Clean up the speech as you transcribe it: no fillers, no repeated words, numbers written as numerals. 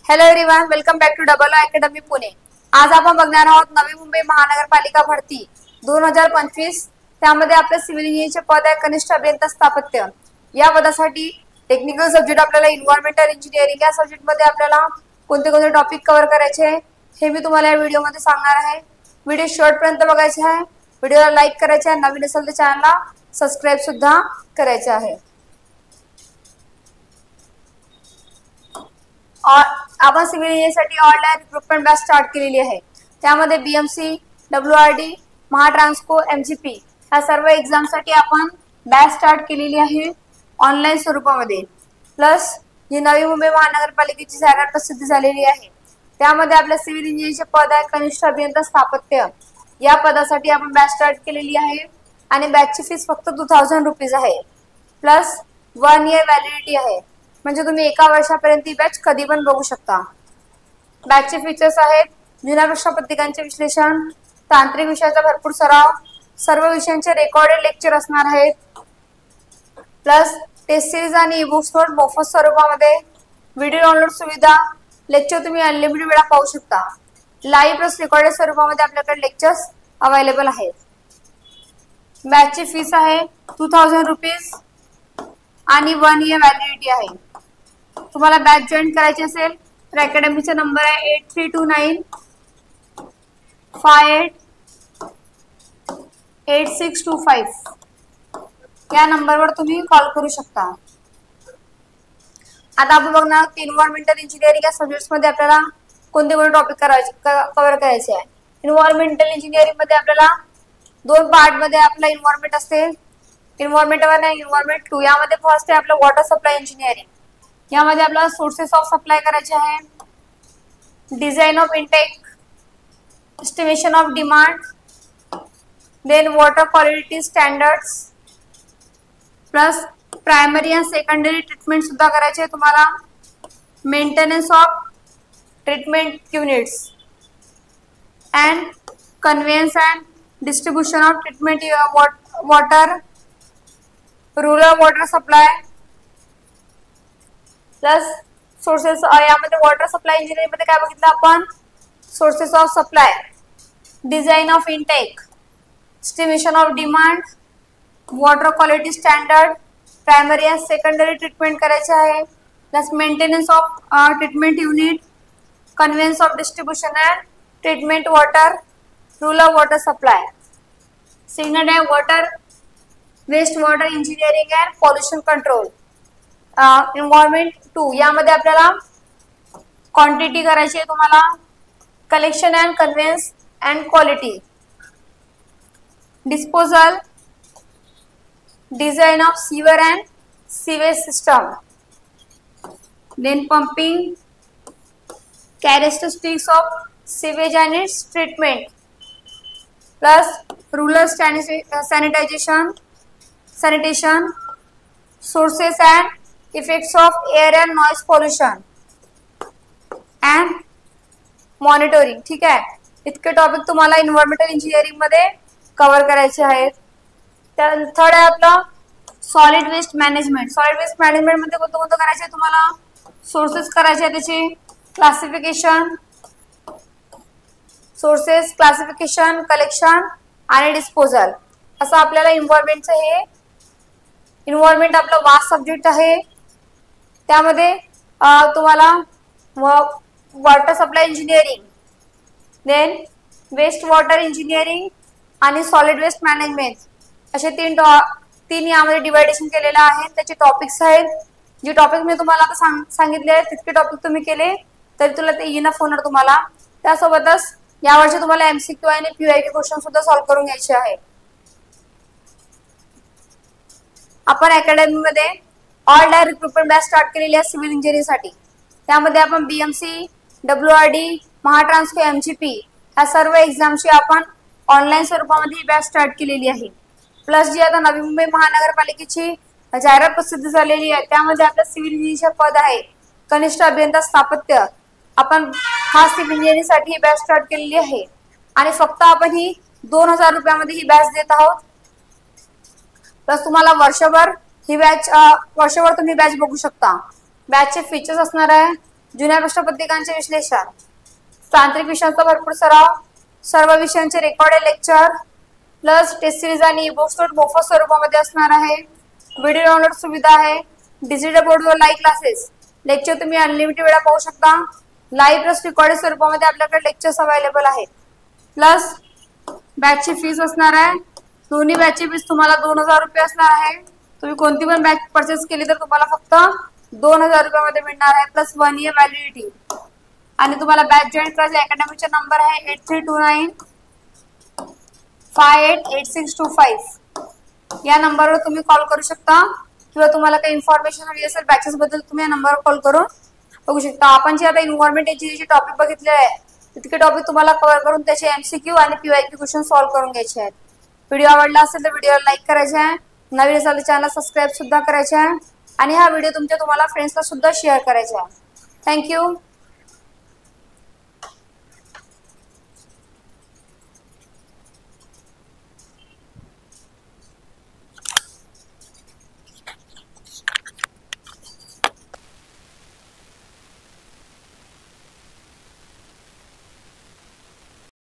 Hello everyone, welcome back to double academy Pune. आज आपण बघणार आहोत नवी मुंबई महानगरपालिका भरती 2025। त्यामध्ये आपले सिव्हिल इंजिनिअरचे पद आहे कनिष्ठ अभियंता स्थापत्य। या पदासाठी टेक्निकल सब्जेक्ट आपल्याला एन्व्हायरमेंटल इंजिनिअरिंग या सब्जेक्ट मध्ये आपल्याला कोणते कोणते टॉपिक कव्हर करायचे हे मी तुम्हाला या व्हिडिओ मध्ये सांगणार आहे। व्हिडिओ शेवटपर्यंत बघायचा आहे। व्हिडिओला लाईक करायचा आहे, नवीन असेल तर चॅनलला सबस्क्राइब सुद्धा करायचे आहे। आपण सिव्हिल इंजिनिअरिंगसाठी ऑनलाइन रिक्रुटमेंट बॅच स्टार्ट केलेली आहे। त्यामध्ये बीएमसी, डब्ल्यूआरडी, महाट्रान्सको, एमजीपी या सर्व एक्झामसाठी आपण बॅच स्टार्ट केलेली आहे ऑनलाइन स्वरूपामध्ये। प्लस जी नवी मुंबई महानगरपालिकेची जाहिरात प्रसिद्ध झालेली आहे त्यामध्ये आपल्या सिव्हिल इंजिनिअरिंगचे पद आहे कनिष्ठ अभियंता स्थापत्य। या पदासाठी आपण बॅच स्टार्ट केलेली आहे आणि बॅचची फीस फक्त 2000 रुपीज आहे। प्लस 1 इयर व्हॅलिडिटी आहे, म्हणजे तुम्ही एका वर्षापर्यंत ही बॅच कधी पण बघू शकता। बॅचचे फीचर्स आहेत जुन्या प्रश्नपत्रिकांचे विश्लेषण, तांत्रिक विषयाचा भरपूर सराव, सर्व विषयांचे रेकॉर्डेड लेक्चर असणार आहेत। प्लस टेस्ट सिरीज आणि ई-बुक्स नोट मोफत स्वरूपामध्ये, व्हिडिओ डाउनलोड सुविधा, लेक्चर तुम्ही अनलिमिटेड वेळा पाहू शकता। लाईव्ह प्लस रेकॉर्डेड स्वरूपामध्ये आपल्याकडे लेक्चर्स अवेलेबल आहेत। बॅचची फीस आहे 2000 रुपीज आणि 1 इयर व्हॅलिडिटी आहे। तुम्हाला बॅच जॉईन करायची असेल तर अकॅडमीचा नंबर आहे 8329588625। या नंबरवर तुम्ही कॉल करू शकता। आता आपण बघणार आहोत एन्व्हायरमेंटल इंजिनिअरिंग या सब्जेक्ट्स मध्ये आपल्याला कोणते कोणते टॉपिक कव्हर करायचे आहे। एन्व्हायरमेंटल इंजिनिअरिंग मध्ये आपल्याला दोन पार्ट मध्ये आपला एन्व्हायरमेंट असते, एन्व्हायरमेंट 1 आणि एन्व्हायरमेंट 2। यामध्ये फर्स्ट आहे आपलं वॉटर सप्लाय इंजिनिअरिंग। यामध्ये आपल्याला सोर्सेस ऑफ सप्लाय करायचे आहे, design of intake, estimation of demand, then water quality standards, plus primary आणि सेकंडरी ट्रीटमेंट सुद्धा करायचे आहे तुम्हाला, maintenance of treatment units and conveyance and distribution of treatment water, rural water supply, plus sources. यामध्ये water supply engineering मध्ये काय बघितलं आपण, sources of supply, design of intake, estimation of demand, water quality standard, primary आणि secondary treatment करायचे आहे, plus maintenance of treatment unit, conveyance of distribution and treatment water, rural water supply. Second आहे water waste water engineering and pollution control. Environment 2 यामध्ये आपल्याला quantity करायची आहे तुम्हाला, collection and conveyance and quality, disposal, design of sewer and sewage system, then pumping, characteristics of sewage and its treatment, plus rural sanitation, sources and effects of air and noise pollution and monitoring. ठीक आहे, इतके topic तुम्हाला environmental engineering मध्ये cover करायचे आहेत। Third आहे आपला solid waste management. Solid waste management मध्ये कोणतं कोणतं करायचं आहे तुम्हाला, सोर्सेस करायचे आहे, त्याचे क्लासिफिकेशन, सोर्सेस, क्लासिफिकेशन, कलेक्शन आणि डिस्पोजल, असं आपल्याला एन्व्हायरमेंटचं हे एन्व्हायरमेंट आपला वास्ट सब्जेक्ट आहे। त्यामध्ये तुम्हाला water supply engineering, then waste water engineering आणि सॉलिड वेस्ट मॅनेजमेंट असे तीन यामध्ये डिवायडेशन केलेलं आहे। त्याचे टॉपिक्स आहेत, जे टॉपिक मी तुम्हाला आता सांगितले आहेत तितके टॉपिक तुम्ही केले तरी तुला ते इनफ होणार तुम्हाला। त्यासोबतच यावर्षी तुम्हाला एमसीक्यू आणि पीवायक्यू क्वेश्चन सुद्धा सॉल्व्ह करून घ्यायचे आहे। आपण अकॅडमीमध्ये all direct recruitment batch start केलेली आहे सिव्हिल इंजिनिअरिंगसाठी। त्यामध्ये आपण बीएमसी, डब्ल्यूआरडी, महाट्रान्सको, एमजीपी या सर्व एक्झामची आपण ऑनलाईन स्वरूपामध्ये ही बॅच स्टार्ट केलेली आहे। प्लस जी आता नवी मुंबई महानगरपालिकेची जाहिरात प्रसिद्ध झालेली आहे त्यामध्ये आपलं सिव्हिल इंजिनिअरिंगचे पद आहे कनिष्ठ अभियंता स्थापत्य। आपण खास सिव्हिल इंजिनिअरिंगसाठी ही बॅच स्टार्ट केलेली आहे आणि फक्त आपण ही 2000 रुपयामध्ये ही बॅच देत आहोत। प्लस तुम्हाला वर्षभर ही बॅच तुम्ही बॅच बघू शकता। बॅचचे फीचर्स असणार आहे जुन्या प्रश्नपत्रिकांचे विश्लेषण, तांत्रिक विषयांचा भरपूर सराव, सर्व विषयांचे recorded lecture plus test series आणि ई-बुक्स मोफत स्वरूपामध्ये असणार आहे। व्हिडिओ डाउनलोड सुविधा आहे। डिजिटल बोर्डवर लाईव्ह क्लासेस, लेक्चर तुम्ही अनलिमिटेड वेळा पाहू शकता। लाईव्ह प्लस रेकॉर्डेड स्वरूपामध्ये आपल्याकडे लेक्चर्स अवेलेबल आहेत। प्लस बॅचची फीस असणार आहे, दोन्ही बॅचची फीस तुम्हाला 2000 रुपये असणार आहे। तुम्ही कोणती पण बॅच परचेस केली तर तुम्हाला फक्त 2000 रुपयामध्ये मिळणार आहे प्लस 1 इयर व्हॅलिडिटी। आणि तुम्हाला बॅच जॉईन करायचा अकॅडमीचा नंबर आहे 8329588625। या नंबरवर तुम्ही कॉल करू शकता किंवा तुम्हाला काही इन्फॉर्मेशन हवी असेल बॅचेस बद्दल तुम्ही या नंबरवर कॉल करून बघू शकता। आपण जे आता एन्व्हायरमेंट एज्युकेशन टॉपिक बघितले आहे तितके टॉपिक तुम्हाला कव्हर करून त्याचे एमसीक्यू आणि पीवायक्यू क्वेश्चन सॉल्व्ह करून घ्यायचे आहेत। व्हिडिओ आवडला असेल तर व्हिडिओला लाईक करायचा आहे, नवीन असेल तर चॅनल सबस्क्राईब सुद्धा करायचे आहे आणि हा व्हिडिओ तुम्हाला फ्रेंड्सला सुद्धा शेअर करायचा आहे। थँक्यू।